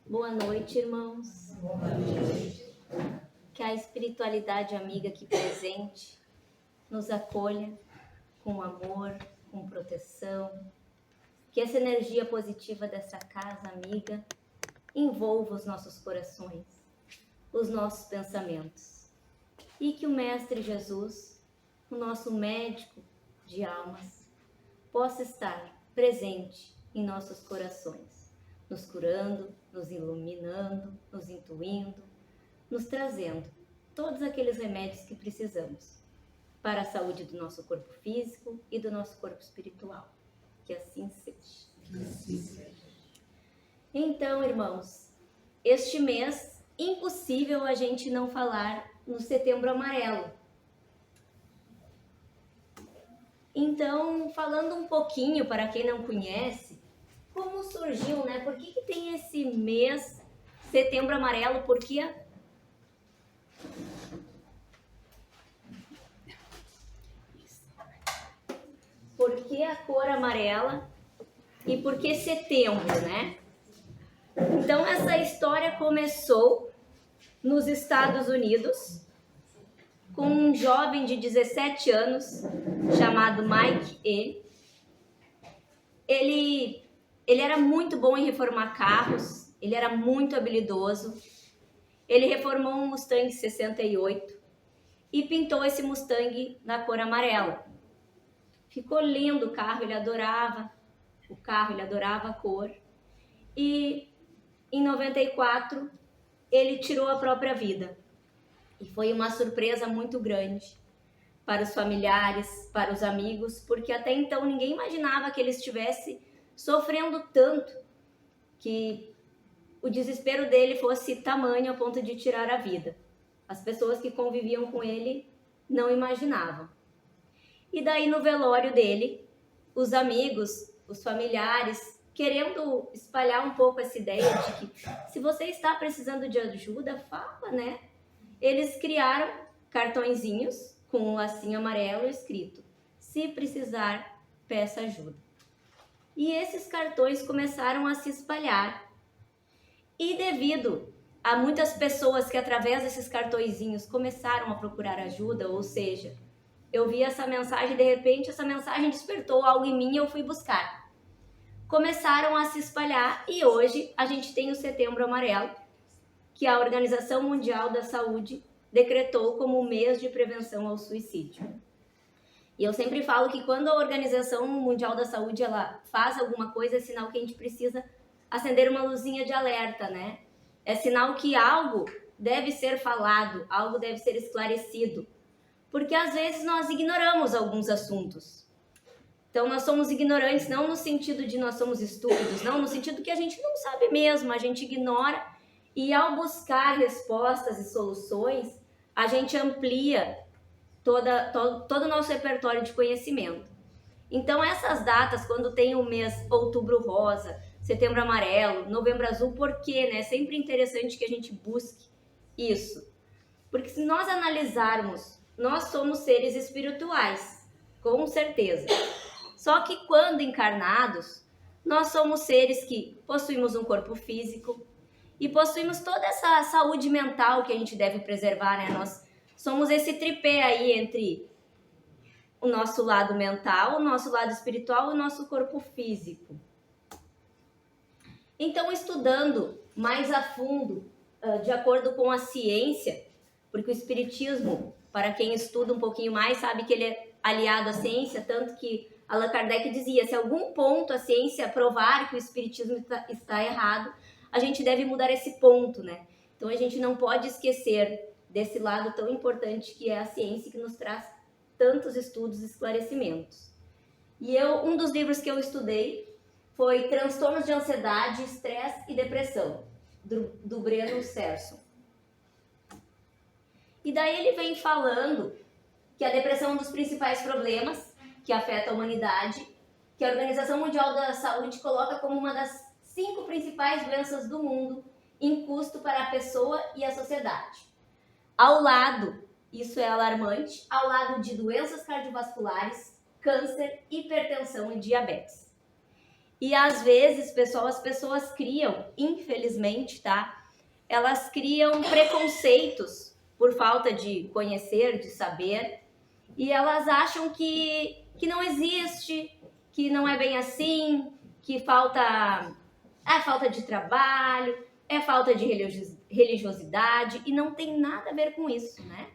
Boa noite, irmãos. Boa noite. Que a espiritualidade amiga aqui presente nos acolha com amor, com proteção. Que essa energia positiva dessa casa amiga envolva os nossos corações, os nossos pensamentos. E que o Mestre Jesus, o nosso médico de almas, possa estar presente em nossos corações, nos curando, nos iluminando, nos intuindo, nos trazendo todos aqueles remédios que precisamos para a saúde do nosso corpo físico e do nosso corpo espiritual. Que assim seja. Que assim seja. Então, irmãos, este mês, impossível a gente não falar no Setembro Amarelo. Então, falando um pouquinho para quem não conhece, como surgiu, né? Por que tem esse mês Setembro Amarelo? Por que a cor amarela e por que setembro, né? Então, essa história começou nos Estados Unidos com um jovem de 17 anos chamado Mike E. Ele era muito bom em reformar carros, ele era muito habilidoso. Ele reformou um Mustang 68 e pintou esse Mustang na cor amarela. Ficou lindo o carro, ele adorava o carro, ele adorava a cor. E em 94 ele tirou a própria vida. E foi uma surpresa muito grande para os familiares, para os amigos, porque até então ninguém imaginava que ele estivesse sofrendo tanto, que o desespero dele fosse tamanho a ponto de tirar a vida. As pessoas que conviviam com ele não imaginavam. E daí no velório dele, os amigos, os familiares, querendo espalhar um pouco essa ideia de que se você está precisando de ajuda, fala, né? Eles criaram cartõezinhos com um lacinho amarelo escrito: se precisar, peça ajuda. E esses cartões começaram a se espalhar. E devido a muitas pessoas que através desses cartõezinhos começaram a procurar ajuda, ou seja, eu vi essa mensagem, de repente essa mensagem despertou algo em mim e eu fui buscar. Começaram a se espalhar e hoje a gente tem o Setembro Amarelo, que a Organização Mundial da Saúde decretou como o mês de prevenção ao suicídio. E eu sempre falo que quando a Organização Mundial da Saúde ela faz alguma coisa, é sinal que a gente precisa acender uma luzinha de alerta, né? É sinal que algo deve ser falado, algo deve ser esclarecido. Porque às vezes nós ignoramos alguns assuntos. Então nós somos ignorantes não no sentido de nós somos estúpidos, não, no sentido que a gente não sabe mesmo, a gente ignora e ao buscar respostas e soluções, a gente amplia todo o nosso repertório de conhecimento. Então essas datas, quando tem o mês Outubro Rosa, Setembro Amarelo, Novembro Azul, por quê? Né? É sempre interessante que a gente busque isso. Porque se nós analisarmos, nós somos seres espirituais, com certeza. Só que quando encarnados, nós somos seres que possuímos um corpo físico e possuímos toda essa saúde mental que a gente deve preservar, né? Nós somos esse tripé aí entre o nosso lado mental, o nosso lado espiritual e o nosso corpo físico. Então, estudando mais a fundo, de acordo com a ciência, porque o espiritismo, para quem estuda um pouquinho mais, sabe que ele é aliado à ciência, tanto que Allan Kardec dizia, se algum ponto a ciência provar que o espiritismo está errado, a gente deve mudar esse ponto, né? Então a gente não pode esquecer desse lado tão importante que é a ciência, que nos traz tantos estudos e esclarecimentos. E um dos livros que eu estudei foi Transtornos de Ansiedade, Estresse e Depressão, do Breno Serson. E daí ele vem falando que a depressão é um dos principais problemas que afeta a humanidade, que a Organização Mundial da Saúde coloca como uma das 5 principais doenças do mundo em custo para a pessoa e a sociedade. Ao lado, isso é alarmante, ao lado de doenças cardiovasculares, câncer, hipertensão e diabetes. E às vezes, pessoal, as pessoas criam, infelizmente, tá? Elas criam preconceitos por falta de conhecer, de saber, e elas acham que não existe, que não é bem assim, que falta de trabalho, é falta de religiosidade, e não tem nada a ver com isso, né?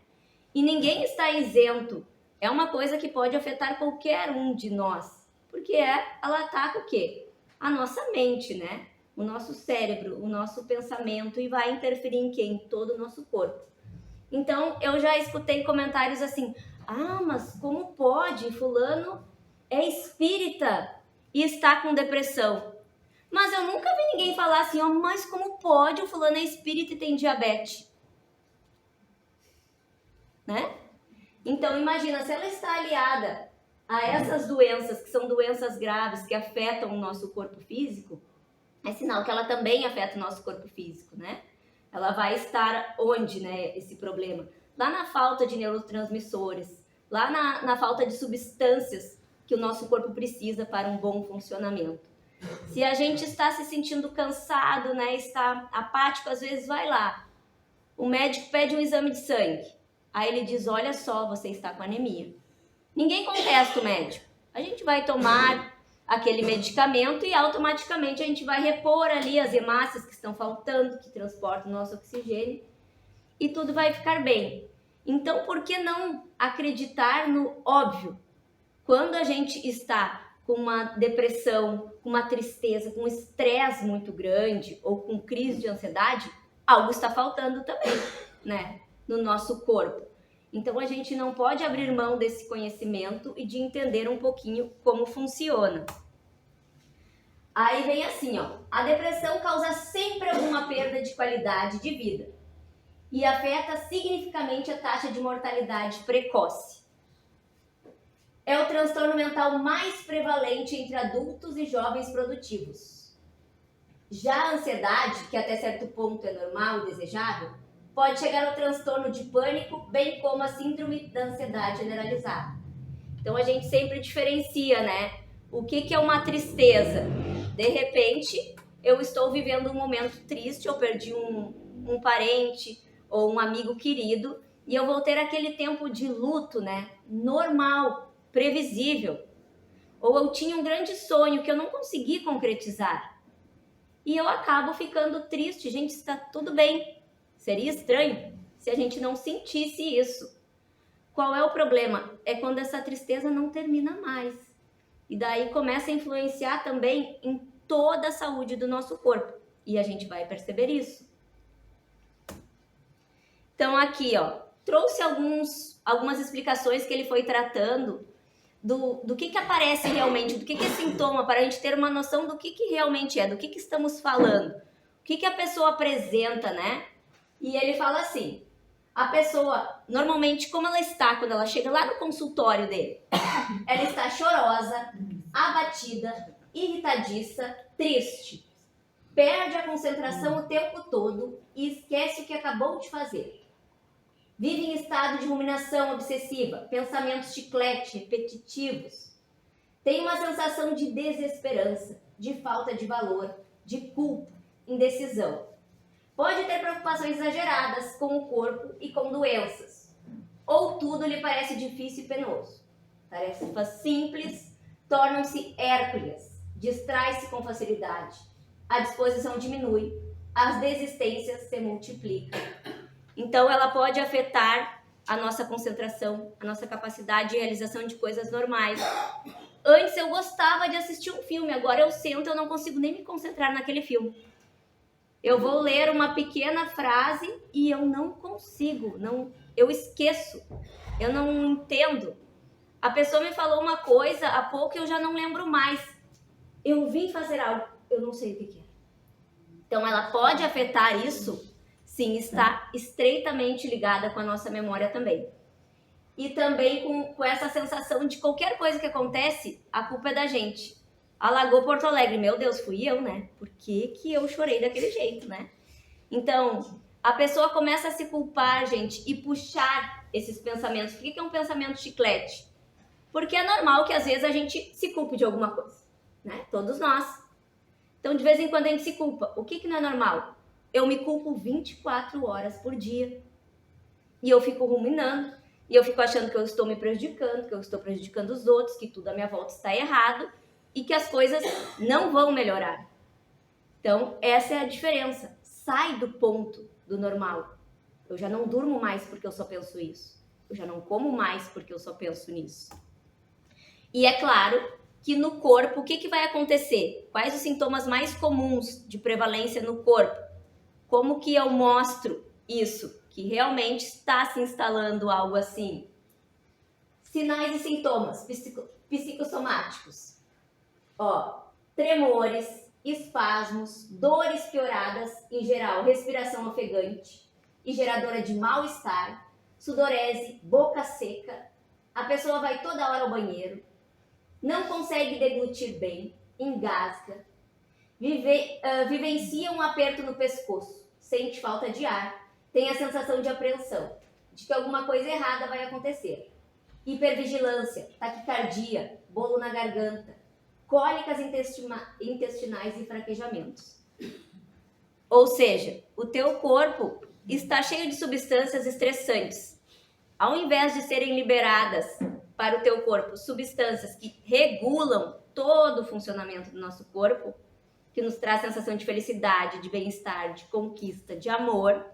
E ninguém está isento. É uma coisa que pode afetar qualquer um de nós, porque ela ataca o quê? A nossa mente, né? O nosso cérebro, o nosso pensamento, e vai interferir em quê? Em todo o nosso corpo. Então, eu já escutei comentários assim: ah, mas como pode? Fulano é espírita e está com depressão. Mas eu nunca vi ninguém falar assim: ó, mas como pode? O fulano é espírita e tem diabetes. Né? Então, imagina, se ela está aliada a essas doenças, que são doenças graves, que afetam o nosso corpo físico, é sinal que ela também afeta o nosso corpo físico, né? Ela vai estar onde, né, esse problema? Lá na falta de neurotransmissores, lá na falta de substâncias que o nosso corpo precisa para um bom funcionamento. Se a gente está se sentindo cansado, né, está apático, às vezes vai lá. O médico pede um exame de sangue. Aí ele diz, olha só, você está com anemia. Ninguém contesta o médico. A gente vai tomar aquele medicamento e automaticamente a gente vai repor ali as hemácias que estão faltando, que transportam o nosso oxigênio, e tudo vai ficar bem. Então, por que não acreditar no óbvio? Quando a gente está com uma depressão, com uma tristeza, com um estresse muito grande ou com crise de ansiedade, algo está faltando também, né, no nosso corpo. Então, a gente não pode abrir mão desse conhecimento e de entender um pouquinho como funciona. Aí vem assim, ó, a depressão causa sempre alguma perda de qualidade de vida e afeta significativamente a taxa de mortalidade precoce. É o transtorno mental mais prevalente entre adultos e jovens produtivos. Já a ansiedade, que até certo ponto é normal e desejável, pode chegar ao transtorno de pânico, bem como a síndrome da ansiedade generalizada. Então, a gente sempre diferencia, né? O que é uma tristeza? De repente, eu estou vivendo um momento triste, eu perdi um parente ou um amigo querido, e eu vou ter aquele tempo de luto, né? Normal, previsível. Ou eu tinha um grande sonho que eu não consegui concretizar. E eu acabo ficando triste. Gente, está tudo bem. Seria estranho se a gente não sentisse isso. Qual é o problema? É quando essa tristeza não termina mais. E daí começa a influenciar também em toda a saúde do nosso corpo. E a gente vai perceber isso. Então aqui, ó, trouxe algumas explicações que ele foi tratando do que aparece realmente, do que é sintoma, para a gente ter uma noção do que realmente é, do que estamos falando. O que a pessoa apresenta, né? E ele fala assim, a pessoa, normalmente, como ela está quando ela chega lá no consultório dele? Ela está chorosa, abatida, irritadiça, triste. Perde a concentração o tempo todo e esquece o que acabou de fazer. Vive em estado de ruminação obsessiva, pensamentos chiclete, repetitivos. Tem uma sensação de desesperança, de falta de valor, de culpa, indecisão. Pode ter preocupações exageradas com o corpo e com doenças. Ou tudo lhe parece difícil e penoso. Tarefas simples tornam-se hércules, distrai-se com facilidade. A disposição diminui, as desistências se multiplicam. Então, ela pode afetar a nossa concentração, a nossa capacidade de realização de coisas normais. Antes eu gostava de assistir um filme, agora eu sento, eu não consigo nem me concentrar naquele filme. Eu vou ler uma pequena frase e eu não consigo, eu esqueço, eu não entendo. A pessoa me falou uma coisa há pouco e eu já não lembro mais. Eu vim fazer algo, eu não sei o que é. Então, ela pode afetar isso. Sim, está estreitamente ligada com a nossa memória também. E também com essa sensação de qualquer coisa que acontece, a culpa é da gente. Alagou Porto Alegre, meu Deus, fui eu, né? Por que eu chorei daquele jeito, né? Então, a pessoa começa a se culpar, gente, e puxar esses pensamentos. Por que é um pensamento chiclete? Porque é normal que às vezes a gente se culpe de alguma coisa. né? Todos nós. Então, de vez em quando a gente se culpa. O que não é normal? Eu me culpo 24 horas por dia. E eu fico ruminando. E eu fico achando que eu estou me prejudicando, que eu estou prejudicando os outros, que tudo à minha volta está errado e que as coisas não vão melhorar. Então, essa é a diferença. Sai do ponto do normal. Eu já não durmo mais porque eu só penso isso. Eu já não como mais porque eu só penso nisso. E é claro que no corpo, o que vai acontecer? Quais os sintomas mais comuns de prevalência no corpo? Como que eu mostro isso? Que realmente está se instalando algo assim? Sinais e sintomas psicossomáticos. Tremores, espasmos, dores pioradas, em geral, respiração ofegante e geradora de mal-estar, sudorese, boca seca, a pessoa vai toda hora ao banheiro, não consegue deglutir bem, engasga, vivencia um aperto no pescoço, sente falta de ar, tem a sensação de apreensão, de que alguma coisa errada vai acontecer. Hipervigilância, taquicardia, bolo na garganta, cólicas intestinais e fraquejamentos. Ou seja, o teu corpo está cheio de substâncias estressantes. Ao invés de serem liberadas para o teu corpo substâncias que regulam todo o funcionamento do nosso corpo, que nos traz sensação de felicidade, de bem-estar, de conquista, de amor,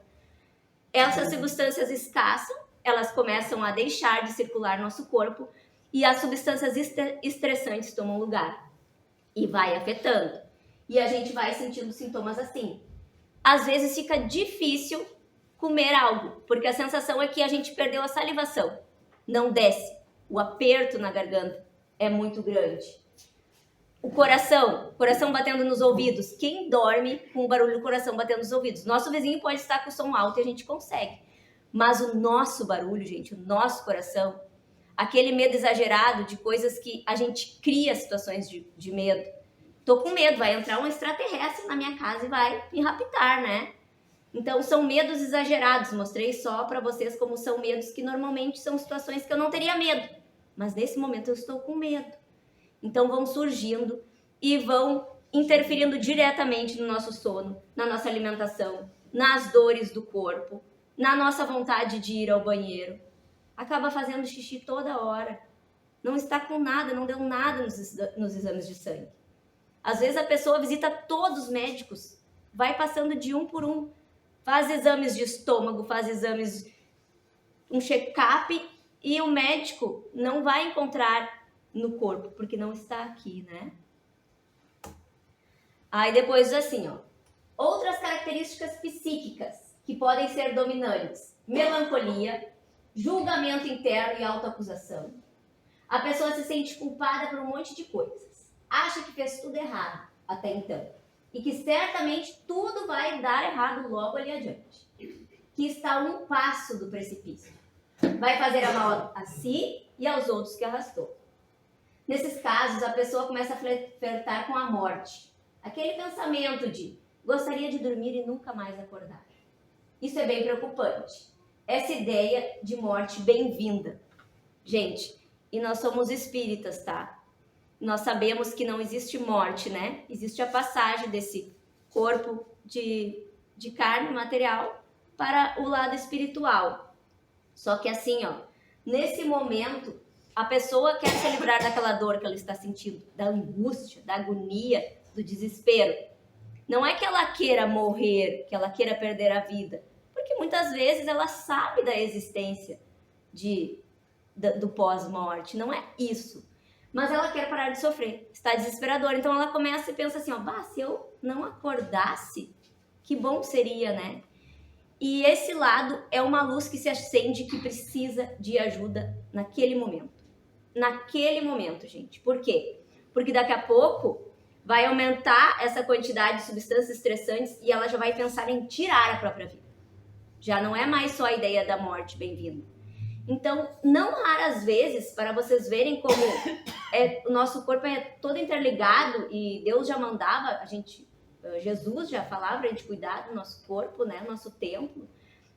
essas substâncias escassam, elas começam a deixar de circular no nosso corpo e as substâncias estressantes tomam lugar e vai afetando. E a gente vai sentindo sintomas assim. Às vezes fica difícil comer algo, porque a sensação é que a gente perdeu a salivação. Não desce. O aperto na garganta é muito grande. O coração batendo nos ouvidos. Quem dorme com o barulho do coração batendo nos ouvidos? Nosso vizinho pode estar com o som alto e a gente consegue. Mas o nosso barulho, gente, o nosso coração, aquele medo exagerado de coisas que a gente cria situações de medo. Tô com medo, vai entrar um extraterrestre na minha casa e vai me raptar, né? Então são medos exagerados. Mostrei só para vocês como são medos que normalmente são situações que eu não teria medo. Mas nesse momento eu estou com medo. Então vão surgindo e vão interferindo diretamente no nosso sono, na nossa alimentação, nas dores do corpo, na nossa vontade de ir ao banheiro. Acaba fazendo xixi toda hora. Não está com nada, não deu nada nos exames de sangue. Às vezes a pessoa visita todos os médicos, vai passando de um por um, faz exames de estômago, faz exames, um check-up e o médico não vai encontrar no corpo, porque não está aqui, né? Aí depois assim, outras características psíquicas que podem ser dominantes: melancolia, julgamento interno e autoacusação. A pessoa se sente culpada por um monte de coisas, acha que fez tudo errado até então e que certamente tudo vai dar errado logo ali adiante, que está a um passo do precipício, vai fazer a mal a si e aos outros que arrastou. Nesses casos, a pessoa começa a flertar com a morte. Aquele pensamento de gostaria de dormir e nunca mais acordar. Isso é bem preocupante. Essa ideia de morte bem-vinda. Gente, e nós somos espíritas, tá? Nós sabemos que não existe morte, né? Existe a passagem desse corpo de carne material para o lado espiritual. Só que assim, nesse momento, a pessoa quer se livrar daquela dor que ela está sentindo, da angústia, da agonia, do desespero. Não é que ela queira morrer, que ela queira perder a vida, porque muitas vezes ela sabe da existência do pós-morte, não é isso. Mas ela quer parar de sofrer, está desesperadora. Então ela começa e pensa assim, se eu não acordasse, que bom seria, né? E esse lado é uma luz que se acende, que precisa de ajuda naquele momento. Naquele momento, gente. Por quê? Porque daqui a pouco vai aumentar essa quantidade de substâncias estressantes e ela já vai pensar em tirar a própria vida. Já não é mais só a ideia da morte bem-vinda. Então, não raras vezes, para vocês verem como o nosso corpo é todo interligado e Deus já mandava a gente, Jesus já falava para a gente cuidar do nosso corpo, né, nosso templo,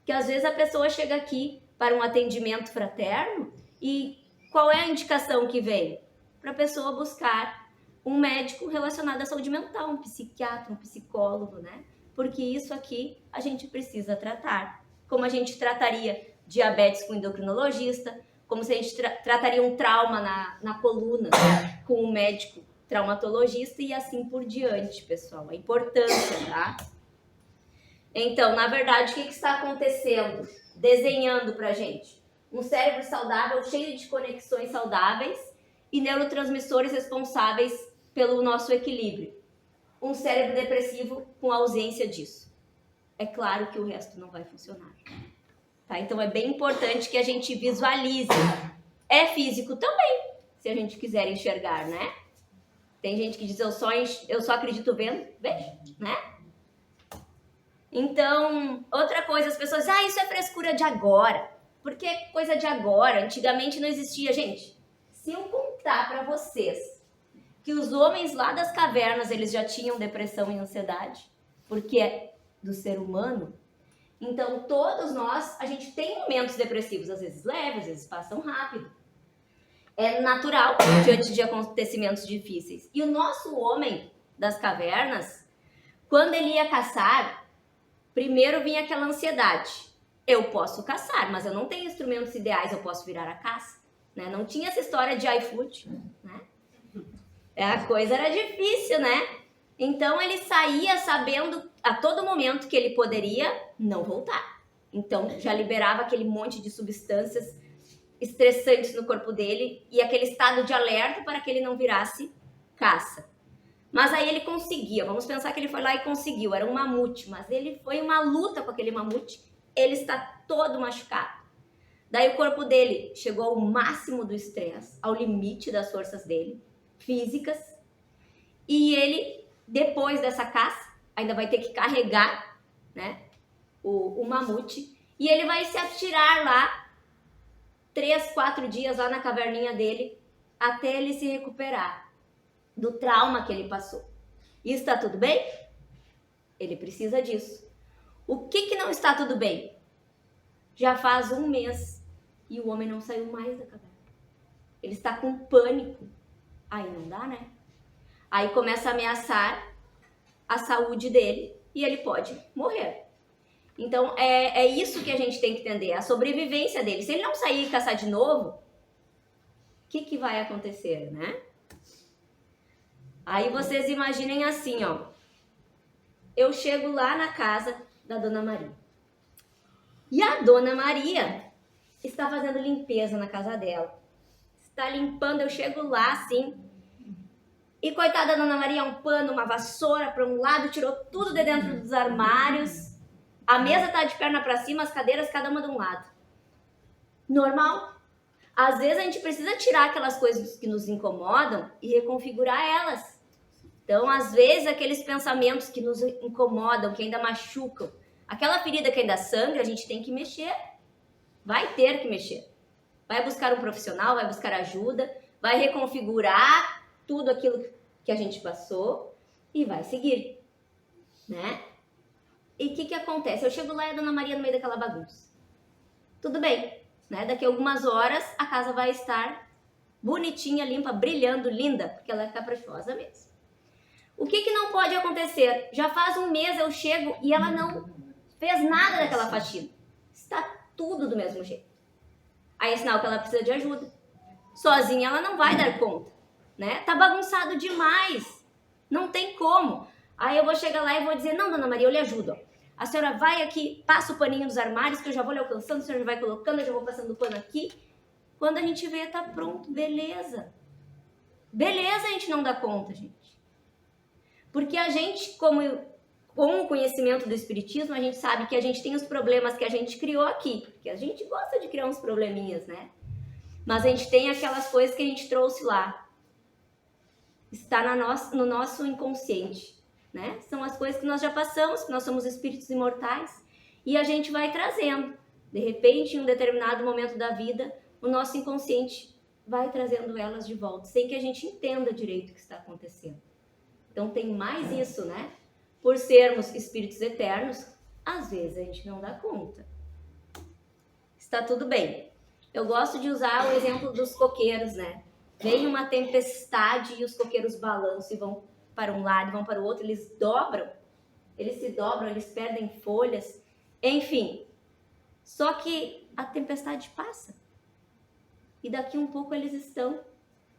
que às vezes a pessoa chega aqui para um atendimento fraterno e qual é a indicação que vem? Para a pessoa buscar um médico relacionado à saúde mental, um psiquiatra, um psicólogo, né? Porque isso aqui a gente precisa tratar. Como a gente trataria diabetes com endocrinologista, como se a gente trataria um trauma na coluna com um médico traumatologista e assim por diante, pessoal. A importância, tá? Então, na verdade, o que está acontecendo? Desenhando pra gente um cérebro saudável, cheio de conexões saudáveis e neurotransmissores responsáveis pelo nosso equilíbrio. Um cérebro depressivo com ausência disso. É claro que o resto não vai funcionar. Tá? Então é bem importante que a gente visualize. É físico também, se a gente quiser enxergar, né? Tem gente que diz, eu só acredito vendo, veja, né? Então, outra coisa, as pessoas dizem, isso é frescura de agora. Porque é coisa de agora, antigamente não existia. Gente, se eu contar pra vocês que os homens lá das cavernas, eles já tinham depressão e ansiedade, porque é do ser humano, então todos nós, a gente tem momentos depressivos, às vezes leves, às vezes passam rápido. É natural diante de acontecimentos difíceis. E o nosso homem das cavernas, quando ele ia caçar, primeiro vinha aquela ansiedade. Eu posso caçar, mas eu não tenho instrumentos ideais, eu posso virar a caça. Né? Não tinha essa história de iFood. Né? A coisa era difícil, né? Então ele saía sabendo a todo momento que ele poderia não voltar. Então já liberava aquele monte de substâncias estressantes no corpo dele e aquele estado de alerta para que ele não virasse caça. Mas aí ele conseguia, vamos pensar que ele foi lá e conseguiu, era um mamute, mas ele foi uma luta com aquele mamute, ele está todo machucado. Daí o corpo dele chegou ao máximo do estresse, ao limite das forças dele, físicas, e ele, depois dessa caça, ainda vai ter que carregar, né, o mamute, e ele vai se atirar lá 3, 4 dias lá na caverninha dele, até ele se recuperar do trauma que ele passou. Isso está tudo bem? Ele precisa disso. O que não está tudo bem? Já faz 1 mês e o homem não saiu mais da caverna. Ele está com pânico. Aí não dá, né? Aí começa a ameaçar a saúde dele e ele pode morrer. Então, é isso que a gente tem que entender, a sobrevivência dele. Se ele não sair e caçar de novo, o que vai acontecer, né? Aí vocês imaginem assim, ó. Eu chego lá na casa da Dona Maria. E a Dona Maria está fazendo limpeza na casa dela. Está limpando, eu chego lá assim. E coitada da Dona Maria, um pano, uma vassoura para um lado, tirou tudo de dentro dos armários. A mesa tá de perna para cima, as cadeiras cada uma de um lado. Normal. Às vezes a gente precisa tirar aquelas coisas que nos incomodam e reconfigurar elas. Então, às vezes, aqueles pensamentos que nos incomodam, que ainda machucam, aquela ferida que ainda sangra, a gente tem que mexer. Vai ter que mexer. Vai buscar um profissional, vai buscar ajuda, vai reconfigurar tudo aquilo que a gente passou e vai seguir, né? E o que acontece? Eu chego lá e a Dona Maria no meio daquela bagunça. Tudo bem, né? Daqui a algumas horas a casa vai estar bonitinha, limpa, brilhando, linda, porque ela é caprichosa mesmo. O que não pode acontecer? Já faz 1 mês eu chego e ela não fez nada daquela faxina. Está tudo do mesmo jeito. Aí é sinal que ela precisa de ajuda. Sozinha ela não vai dar conta, né? Tá bagunçado demais. Não tem como. Aí eu vou chegar lá e vou dizer, não, Dona Maria, eu lhe ajudo. A senhora vai aqui, passa o paninho dos armários, que eu já vou lhe alcançando, a senhora já vai colocando, eu já vou passando o pano aqui. Quando a gente vê, tá pronto, beleza. Beleza, a gente não dá conta, gente. Porque a gente, com o conhecimento do espiritismo, a gente sabe que a gente tem os problemas que a gente criou aqui. Porque a gente gosta de criar uns probleminhas, né? Mas a gente tem aquelas coisas que a gente trouxe lá. Está no nosso inconsciente, né? São as coisas que nós já passamos, que nós somos espíritos imortais. E a gente vai trazendo. De repente, em um determinado momento da vida, o nosso inconsciente vai trazendo elas de volta, sem que a gente entenda direito o que está acontecendo. Então tem mais isso, né? Por sermos espíritos eternos, às vezes a gente não dá conta. Está tudo bem. Eu gosto de usar o exemplo dos coqueiros, né? vem uma tempestade e os coqueiros balançam e vão para um lado e vão para o outro, eles se dobram, eles perdem folhas, enfim. Só que a tempestade passa e daqui um pouco eles estão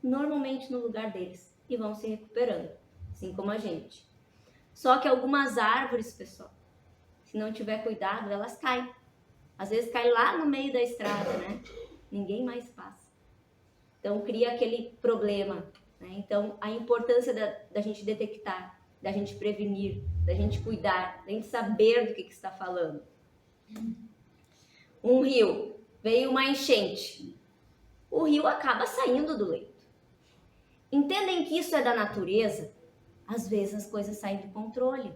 normalmente no lugar deles e vão se recuperando, assim como a gente. Só que algumas árvores, pessoal, se não tiver cuidado, elas caem. Às vezes cai lá no meio da estrada, né? Ninguém mais passa. Então cria aquele problema, né? Então a importância da gente detectar, da gente prevenir, da gente cuidar, da gente saber do que está falando. Um rio, veio uma enchente. O rio acaba saindo do leito. Entendem que isso é da natureza? Às vezes as coisas saem do controle.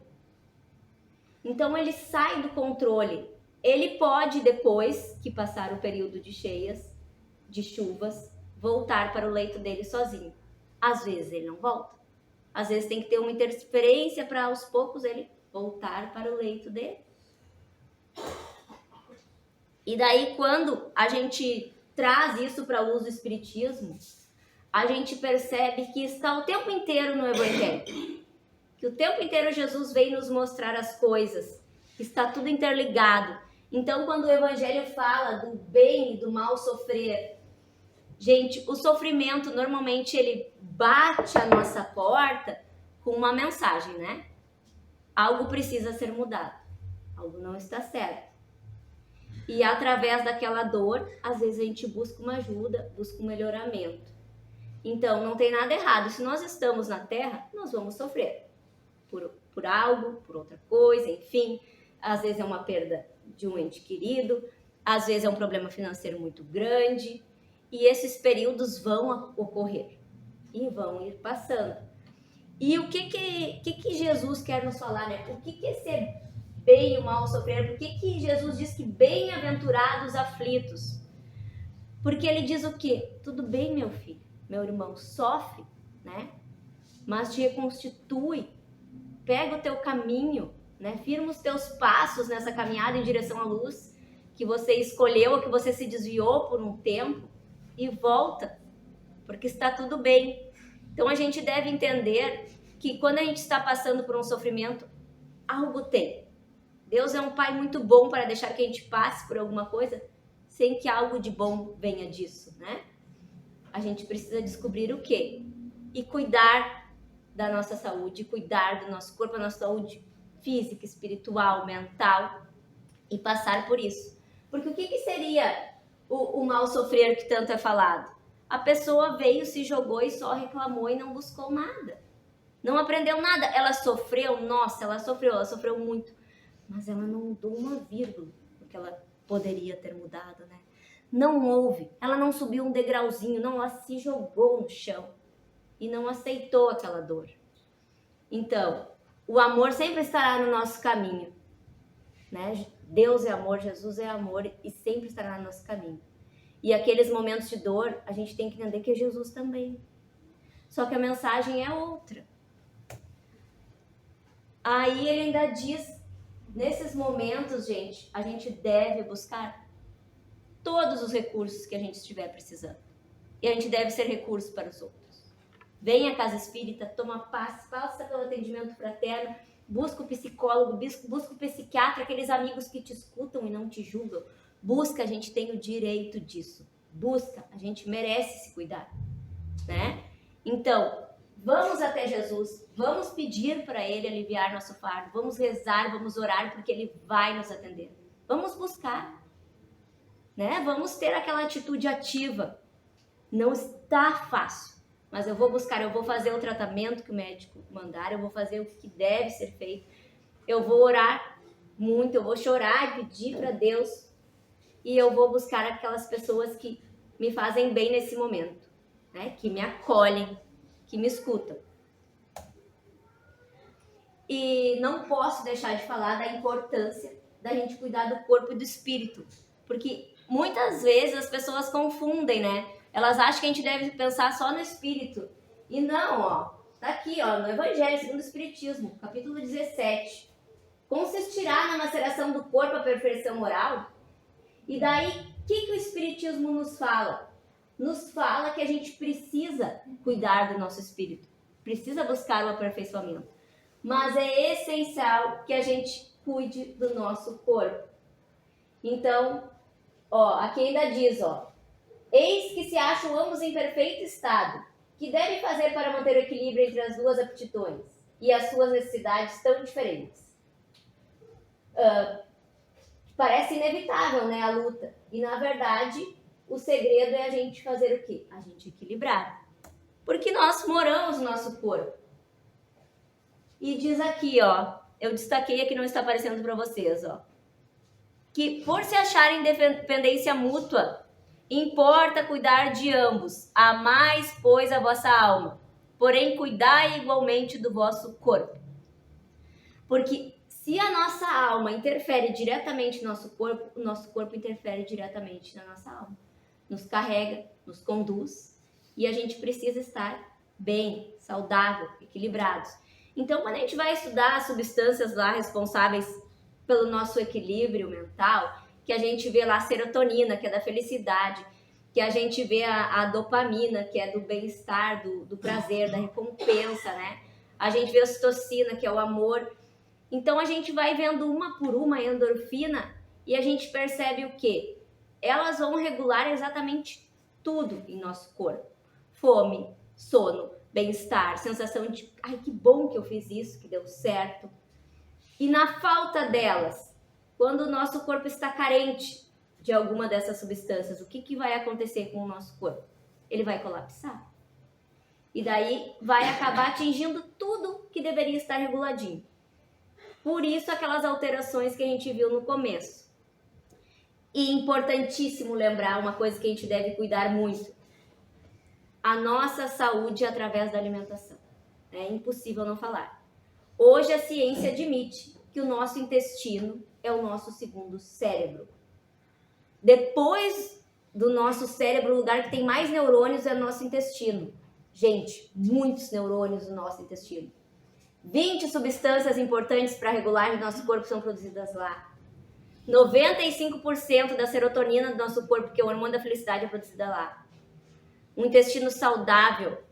Então ele sai do controle. Ele pode, depois que passar o período de cheias, de chuvas, voltar para o leito dele sozinho. Às vezes ele não volta. Às vezes tem que ter uma interferência para aos poucos ele voltar para o leito dele. E daí quando a gente traz isso para a luz do Espiritismo, a gente percebe que está o tempo inteiro no Evangelho. Que o tempo inteiro Jesus vem nos mostrar as coisas. Está tudo interligado. Então, quando o Evangelho fala do bem e do mal sofrer, gente, o sofrimento normalmente ele bate a nossa porta com uma mensagem, né? Algo precisa ser mudado. Algo não está certo. E através daquela dor, às vezes a gente busca uma ajuda, busca um melhoramento. Então, não tem nada errado. Se nós estamos na Terra, nós vamos sofrer. Por algo, por outra coisa, enfim. Às vezes é uma perda de um ente querido, às vezes é um problema financeiro muito grande. E esses períodos vão ocorrer e vão ir passando. E o que Jesus quer nos falar, né? O que é ser bem e o mal sofrer? Por que Jesus diz que bem-aventurados aflitos? Porque ele diz o quê? Tudo bem, meu filho, meu irmão, sofre, né? Mas te reconstitui, pega o teu caminho, né? Firma os teus passos nessa caminhada em direção à luz que você escolheu ou que você se desviou por um tempo e volta, porque está tudo bem. Então a gente deve entender que quando a gente está passando por um sofrimento, algo tem. Deus é um pai muito bom para deixar que a gente passe por alguma coisa sem que algo de bom venha disso, né? A gente precisa descobrir o quê? E cuidar da nossa saúde, cuidar do nosso corpo, da nossa saúde física, espiritual, mental e passar por isso. Porque o que seria o mal sofrer que tanto é falado? A pessoa veio, se jogou e só reclamou e não buscou nada. Não aprendeu nada. Ela sofreu, nossa, ela sofreu muito. Mas ela não mudou uma vírgula, porque ela poderia ter mudado, né? Não houve. Ela não subiu um degrauzinho, não, ela se jogou no chão e não aceitou aquela dor. Então, o amor sempre estará no nosso caminho, né? Deus é amor, Jesus é amor e sempre estará no nosso caminho. E aqueles momentos de dor, a gente tem que entender que é Jesus também. Só que a mensagem é outra. Aí ele ainda diz, nesses momentos, gente, a gente deve buscar todos os recursos que a gente estiver precisando. E a gente deve ser recurso para os outros. Vem à casa espírita, toma paz, passa pelo atendimento fraterno, busca o psicólogo, busca o psiquiatra, aqueles amigos que te escutam e não te julgam. Busca, a gente tem o direito disso. Busca, a gente merece se cuidar, né? Então, vamos até Jesus, vamos pedir para Ele aliviar nosso fardo, vamos rezar, vamos orar, porque Ele vai nos atender. Vamos buscar, né? Vamos ter aquela atitude ativa. Não está fácil, mas eu vou buscar, eu vou fazer o tratamento que o médico mandar, eu vou fazer o que deve ser feito, eu vou orar muito, eu vou chorar e pedir para Deus e eu vou buscar aquelas pessoas que me fazem bem nesse momento, né? Que me acolhem, que me escutam. E não posso deixar de falar da importância da gente cuidar do corpo e do espírito, porque muitas vezes as pessoas confundem, né? Elas acham que a gente deve pensar só no espírito. E não, ó. Tá aqui, ó, no Evangelho segundo o Espiritismo, capítulo 17. Consistirá na maceração do corpo a perfeição moral? E daí, o que o Espiritismo nos fala? nos fala que a gente precisa cuidar do nosso espírito, precisa buscar o aperfeiçoamento. Mas é essencial que a gente cuide do nosso corpo. Então, aqui ainda diz, eis que se acham ambos em perfeito estado, que devem fazer para manter o equilíbrio entre as duas aptidões e as suas necessidades tão diferentes. Parece inevitável, né, a luta. E, na verdade, o segredo é a gente fazer o quê? A gente equilibrar. Porque nós moramos no nosso corpo. E diz aqui, eu destaquei aqui, não está aparecendo para vocês, que por se acharem dependência mútua, importa cuidar de ambos, amais, pois, a vossa alma, porém cuidai igualmente do vosso corpo. Porque se a nossa alma interfere diretamente no nosso corpo, o nosso corpo interfere diretamente na nossa alma. Nos carrega, nos conduz, e a gente precisa estar bem, saudável, equilibrados. Então, quando a gente vai estudar as substâncias lá responsáveis pelo nosso equilíbrio mental, que a gente vê lá a serotonina, que é da felicidade, que a gente vê a dopamina, que é do bem-estar, do prazer, da recompensa, né? A gente vê a ocitocina, que é o amor. Então, a gente vai vendo uma por uma a endorfina e a gente percebe o quê? Elas vão regular exatamente tudo em nosso corpo. Fome, sono, bem-estar, sensação de, ai, que bom que eu fiz isso, que deu certo. E na falta delas, quando o nosso corpo está carente de alguma dessas substâncias, o que vai acontecer com o nosso corpo? Ele vai colapsar. E daí vai acabar atingindo tudo que deveria estar reguladinho. Por isso, aquelas alterações que a gente viu no começo. E importantíssimo lembrar uma coisa que a gente deve cuidar muito. A nossa saúde através da alimentação. É impossível não falar. Hoje a ciência admite que o nosso intestino é o nosso segundo cérebro. Depois do nosso cérebro, o lugar que tem mais neurônios é o nosso intestino. Gente, muitos neurônios no nosso intestino. 20 substâncias importantes para regular o nosso corpo são produzidas lá. 95% da serotonina do nosso corpo, que é o hormônio da felicidade, é produzida lá. Um intestino saudável,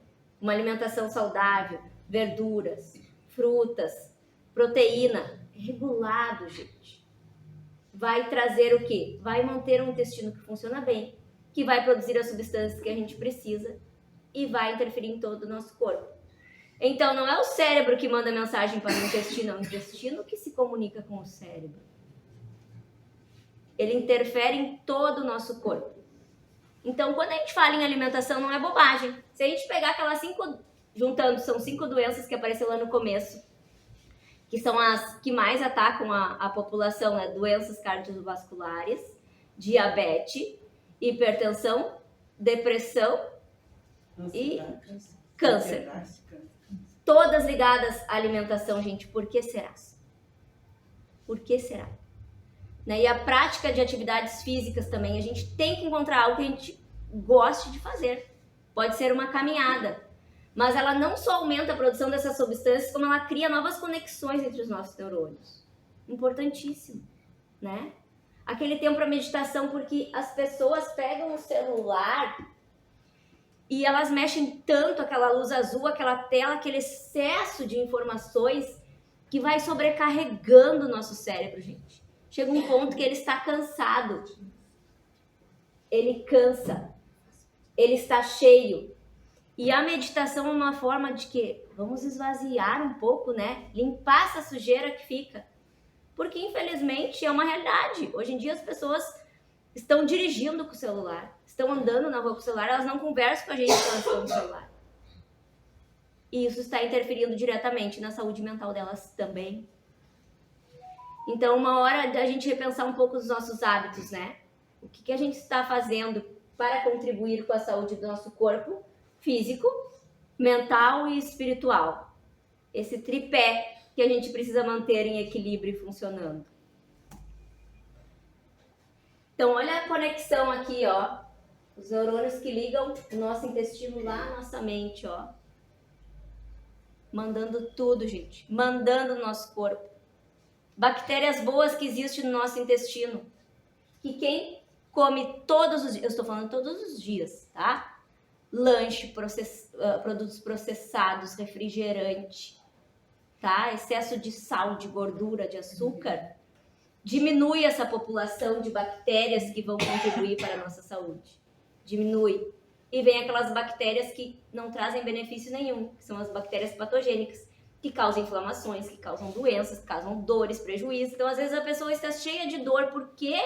uma alimentação saudável, verduras, frutas, proteína, regulado, gente. Vai trazer o quê? Vai manter um intestino que funciona bem, que vai produzir as substâncias que a gente precisa e vai interferir em todo o nosso corpo. Então, não é o cérebro que manda mensagem para o intestino, é o intestino que se comunica com o cérebro. Ele interfere em todo o nosso corpo. Então, quando a gente fala em alimentação, não é bobagem. Se a gente pegar aquelas 5, juntando, são 5 doenças que apareceram lá no começo, que são as que mais atacam a população, né? Doenças cardiovasculares, diabetes, hipertensão, depressão e câncer. Todas ligadas à alimentação, gente. Por que será? Por que será? Né? E a prática de atividades físicas também. A gente tem que encontrar algo que a gente goste de fazer. Pode ser uma caminhada. Mas ela não só aumenta a produção dessas substâncias, como ela cria novas conexões entre os nossos neurônios. Importantíssimo, né? Aquele tempo para meditação, porque as pessoas pegam o celular e elas mexem tanto, aquela luz azul, aquela tela, aquele excesso de informações que vai sobrecarregando o nosso cérebro, gente. Chega um ponto que ele está cansado. Ele cansa. Ele está cheio. E a meditação é uma forma de que vamos esvaziar um pouco, né? Limpar essa sujeira que fica. Porque, infelizmente, é uma realidade. Hoje em dia as pessoas estão dirigindo com o celular, estão andando na rua com o celular, elas não conversam com a gente quando elas estão no celular. E isso está interferindo diretamente na saúde mental delas também. Então, uma hora da gente repensar um pouco os nossos hábitos, né? O que a gente está fazendo para contribuir com a saúde do nosso corpo físico, mental e espiritual. Esse tripé que a gente precisa manter em equilíbrio e funcionando. Então, olha a conexão aqui, ó. Os neurônios que ligam o nosso intestino lá na nossa mente, ó. Mandando tudo, gente. Mandando o nosso corpo. Bactérias boas que existem no nosso intestino. Que quem come todos os dias, eu estou falando todos os dias, tá? Lanche, produtos processados, refrigerante, tá? Excesso de sal, de gordura, de açúcar, diminui essa população de bactérias que vão contribuir para a nossa saúde. Diminui. E vem aquelas bactérias que não trazem benefício nenhum, que são as bactérias patogênicas, que causam inflamações, que causam doenças, que causam dores, prejuízos. Então, às vezes, a pessoa está cheia de dor. Por quê?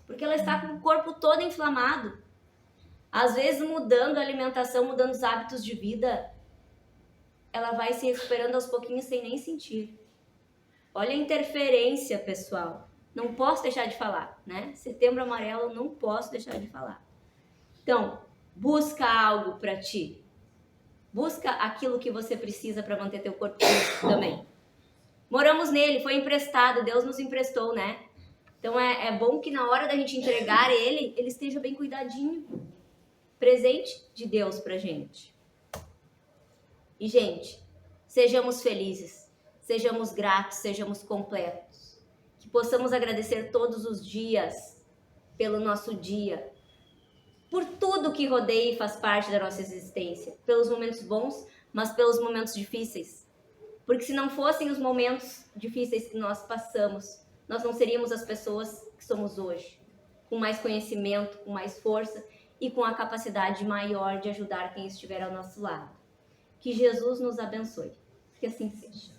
Porque ela está com o corpo todo inflamado. Às vezes, mudando a alimentação, mudando os hábitos de vida, ela vai se recuperando aos pouquinhos sem nem sentir. Olha a interferência, pessoal. Não posso deixar de falar, né? Setembro Amarelo, eu não posso deixar de falar. Então, busca algo para ti. Busca aquilo que você precisa para manter teu corpo também. Moramos nele, foi emprestado, Deus nos emprestou, né? Então é bom que na hora da gente entregar ele esteja bem cuidadinho. Presente de Deus pra gente. E, gente, sejamos felizes, sejamos gratos, sejamos completos. Que possamos agradecer todos os dias pelo nosso dia, por tudo que rodeia e faz parte da nossa existência, pelos momentos bons, mas pelos momentos difíceis. Porque se não fossem os momentos difíceis que nós passamos, nós não seríamos as pessoas que somos hoje, com mais conhecimento, com mais força e com a capacidade maior de ajudar quem estiver ao nosso lado. Que Jesus nos abençoe. Que assim seja.